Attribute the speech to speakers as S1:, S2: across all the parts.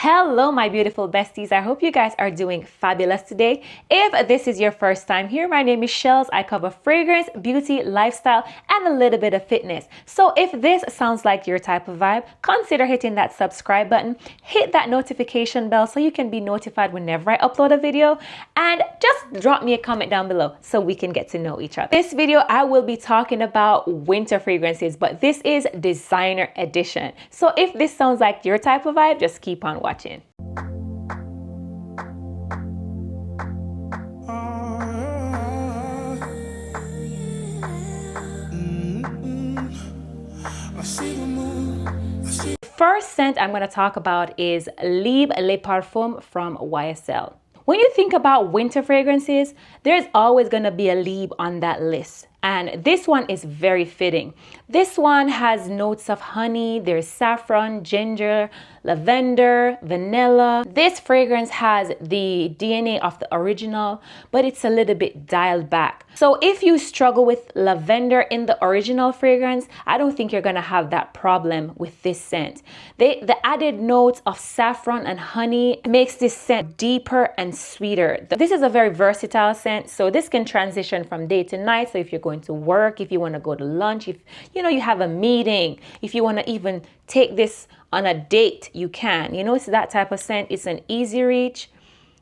S1: Hello, my beautiful besties. I hope you guys are doing fabulous today. If this is your first time here, my name is Shellz. I cover fragrance, beauty, lifestyle, and a little bit of fitness. So if this sounds like your type of vibe, consider hitting that subscribe button, hit that notification bell so you can be notified whenever I upload a video, and just drop me a comment down below so we can get to know each other. This video, I will be talking about winter fragrances, but this is designer edition. So if this sounds like your type of vibe, just keep on watching. First scent I'm going to talk about is Libre Le Parfum from YSL. When you think about winter fragrances, there's always going to be a Libre on that list. And this one is very fitting. This one has notes of honey, there's saffron, ginger, lavender, vanilla. This fragrance has the DNA of the original, but it's a little bit dialed back. So if you struggle with lavender in the original fragrance, I don't think you're gonna have that problem with this scent. The added notes of saffron and honey makes this scent deeper and sweeter. This is a very versatile scent, so this can transition from day to night. So if you're going to work, if you want to go to lunch, if you have a meeting, if you want to even take this on a date, you can. It's that type of scent. It's an easy reach.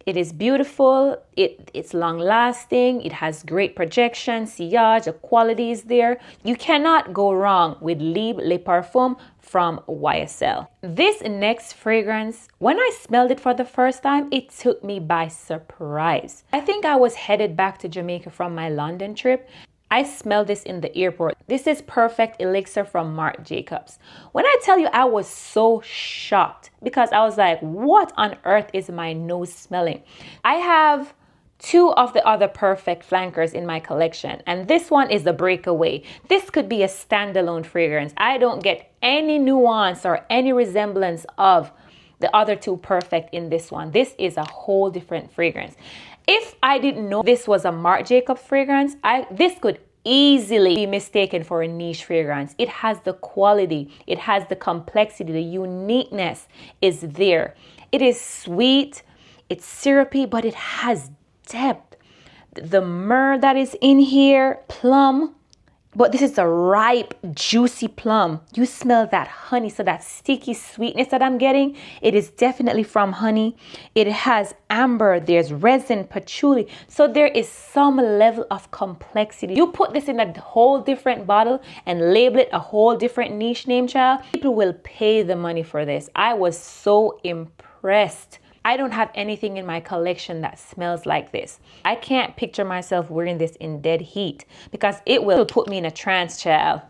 S1: It is beautiful. It's long lasting. It has great projection, sillage, the quality is there. You cannot go wrong with Libre Le Parfum from YSL. This next fragrance, when I smelled it for the first time, it took me by surprise. I think I was headed back to Jamaica from my London trip. I smelled this in the airport. This is Perfect Elixir from Marc Jacobs. When I tell you, I was so shocked because I was like, what on earth is my nose smelling? I have two of the other Perfect flankers in my collection, and this one is the breakaway. This could be a standalone fragrance. I don't get any nuance or any resemblance of the other two Perfect in this one. This is a whole different fragrance. If I didn't know this was a Marc Jacobs fragrance, this could easily be mistaken for a niche fragrance. It has the quality, it has the complexity, the uniqueness is there. It is sweet, it's syrupy, but it has depth. The myrrh that is in here, plum, but this is a ripe, juicy plum. You smell that honey, so that sticky sweetness that I'm getting, it is definitely from honey. It has amber, there's resin, patchouli. So there is some level of complexity. You put this in a whole different bottle and label it a whole different niche name, child. People will pay the money for this. I was so impressed. I don't have anything in my collection that smells like this. I can't picture myself wearing this in dead heat because it will put me in a trance, child.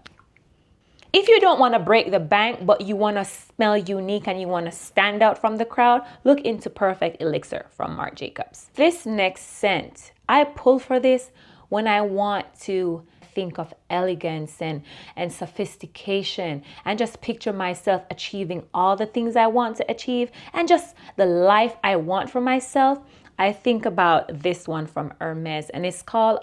S1: If you don't want to break the bank, but you want to smell unique and you want to stand out from the crowd, look into Perfect Elixir from Marc Jacobs. This next scent, I pull for this when I want to think of elegance and sophistication and just picture myself achieving all the things I want to achieve and just the life I want for myself. I think about this one from Hermes, and it's called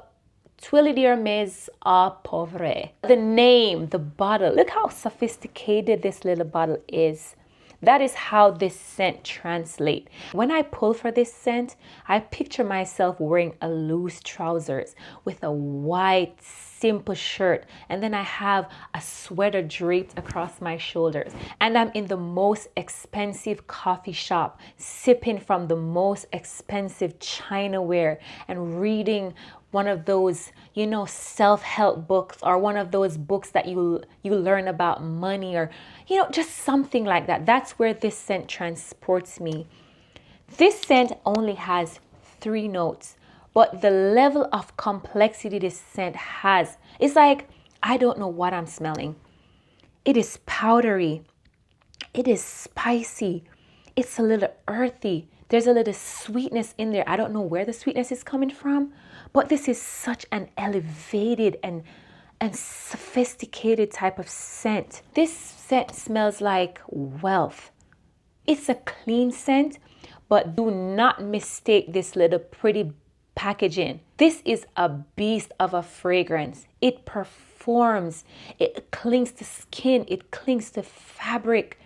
S1: Twilly Hermes Eau Poivrée. The name, the bottle, look how sophisticated this little bottle is. That is how this scent translates. When I pull for this scent, I picture myself wearing a loose trousers with a white, simple shirt. And then I have a sweater draped across my shoulders. And I'm in the most expensive coffee shop, sipping from the most expensive chinaware and reading one of those, self-help books, or one of those books that you learn about money, or, just something like that. That's where this scent transports me. This scent only has 3 notes, but the level of complexity this scent has, it's like, I don't know what I'm smelling. It is powdery. It is spicy. It's a little earthy. There's a little sweetness in there. I don't know where the sweetness is coming from, but this is such an elevated and sophisticated type of scent. This scent smells like wealth. It's a clean scent, but do not mistake this little pretty packaging. This is a beast of a fragrance. It performs. It clings to skin. It clings to fabric.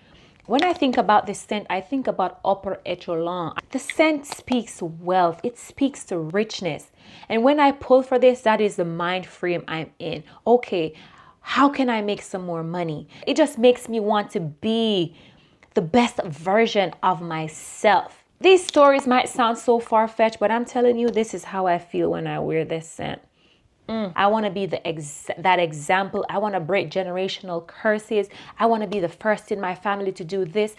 S1: When I think about this scent, I think about upper echelon. The scent speaks wealth. It speaks to richness. And when I pull for this, that is the mind frame I'm in. Okay, how can I make some more money? It just makes me want to be the best version of myself. These stories might sound so far-fetched, but I'm telling you, this is how I feel when I wear this scent. I want to be that example. I want to break generational curses. I want to be the first in my family to do this.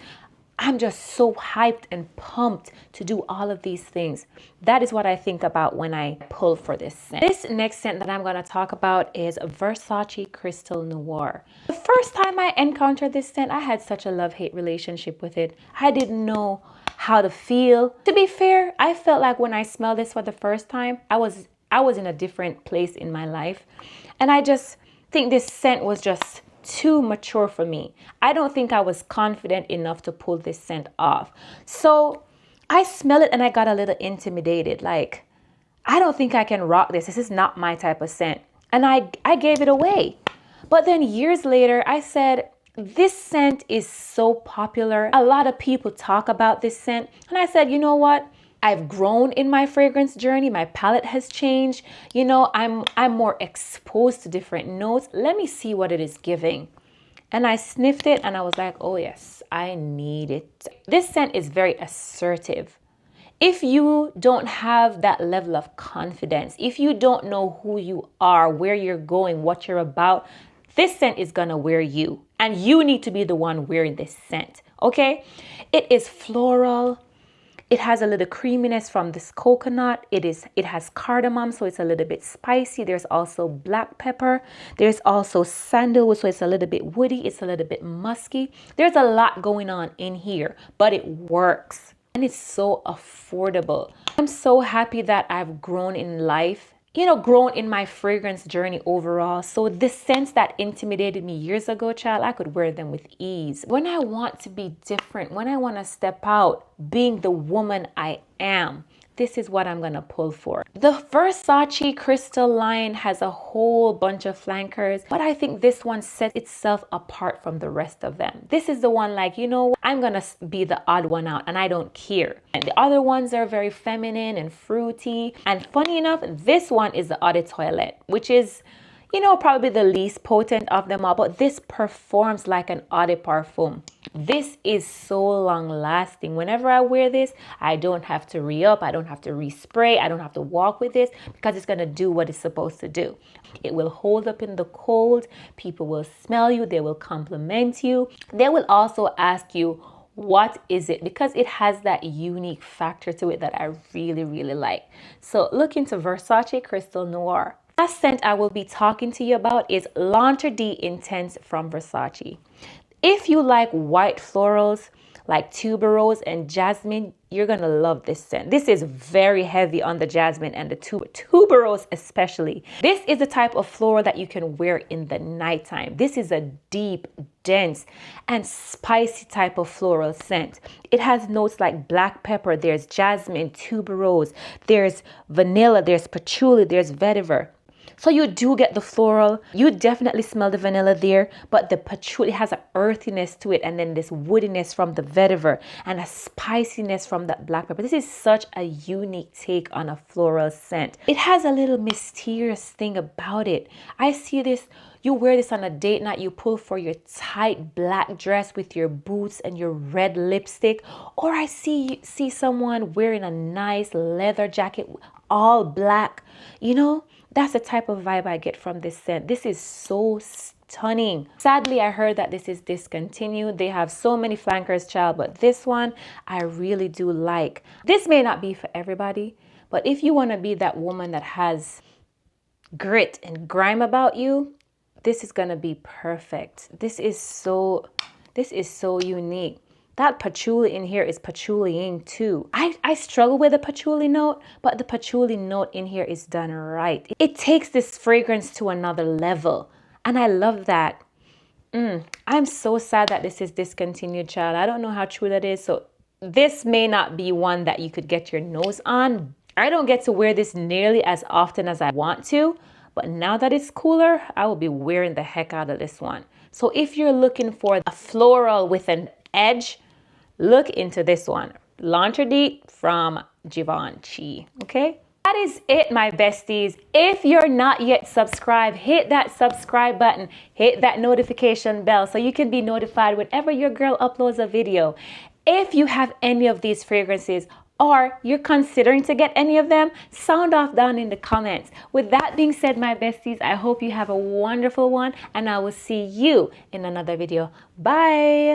S1: I'm just so hyped and pumped to do all of these things. That is what I think about when I pull for this scent. This next scent that I'm going to talk about is Versace Crystal Noir. The first time I encountered this scent, I had such a love-hate relationship with it. I didn't know how to feel. To be fair, I felt like when I smelled this for the first time, I was in a different place in my life. And I just think this scent was just too mature for me. I don't think I was confident enough to pull this scent off. So I smell it and I got a little intimidated. Like, I don't think I can rock this. This is not my type of scent. And I gave it away. But then years later, I said, this scent is so popular. A lot of people talk about this scent. And I said, you know what? I've grown in my fragrance journey. My palette has changed. You know, I'm more exposed to different notes. Let me see what it is giving. And I sniffed it and I was like, oh yes, I need it. This scent is very assertive. If you don't have that level of confidence, if you don't know who you are, where you're going, what you're about, this scent is gonna wear you. And you need to be the one wearing this scent, okay? It is floral. It has a little creaminess from this coconut. It has cardamom, so it's a little bit spicy. There's also black pepper. There's also sandalwood, so it's a little bit woody. It's a little bit musky. There's a lot going on in here, but it works. And it's so affordable. I'm so happy that I've grown in life, you know, grown in my fragrance journey overall. So the scents that intimidated me years ago, child, I could wear them with ease. When I want to be different, when I want to step out, being the woman I am, this is what I'm going to pull for. The Versace Crystal line has a whole bunch of flankers, but I think this one sets itself apart from the rest of them. This is the one like, you know, I'm going to be the odd one out and I don't care. And the other ones are very feminine and fruity. And funny enough, this one is the Eau de Toilette, which is, you know, probably the least potent of them all, but this performs like an Eau de Parfum. This is so long lasting. Whenever I wear this, I don't have to re-up, I don't have to respray, I don't have to walk with this because it's gonna do what it's supposed to do. It will hold up in the cold, people will smell you, they will compliment you. They will also ask you, what is it? Because it has that unique factor to it that I really, really like. So look into Versace Crystal Noir. Last scent I will be talking to you about is L'Entre Intense from Versace. If you like white florals like tuberose and jasmine, you're gonna love this scent. This is very heavy on the jasmine and the tuberose especially. This is the type of floral that you can wear in the nighttime. This is a deep, dense, and spicy type of floral scent. It has notes like black pepper, there's jasmine, tuberose, there's vanilla, there's patchouli, there's vetiver. So you do get the floral. You definitely smell the vanilla there, but the patchouli has an earthiness to it, and then this woodiness from the vetiver and a spiciness from that black pepper. This is such a unique take on a floral scent. It has a little mysterious thing about it. I see this, you wear this on a date night, you pull for your tight black dress with your boots and your red lipstick, or I see someone wearing a nice leather jacket, all black, you know? That's the type of vibe I get from this scent. This is so stunning. Sadly, I heard that this is discontinued. They have so many flankers, child, but this one I really do like. This may not be for everybody, but if you want to be that woman that has grit and grime about you, this is gonna be perfect. This is so unique. That patchouli in here is patchouli-ing too. I struggle with the patchouli note, but the patchouli note in here is done right. It takes this fragrance to another level, and I love that. I'm so sad that this is discontinued, child. I don't know how true that is, so this may not be one that you could get your nose on. I don't get to wear this nearly as often as I want to, but now that it's cooler, I will be wearing the heck out of this one. So if you're looking for a floral with an edge, look into this one, L'Interdit from Givenchy. Okay, that is it, my besties. If you're not yet subscribed, hit that subscribe button, hit that notification bell so you can be notified whenever your girl uploads a video. If you have any of these fragrances or you're considering to get any of them, sound off down in the comments. With that being said, my besties, I hope you have a wonderful one, and I will see you in another video. Bye.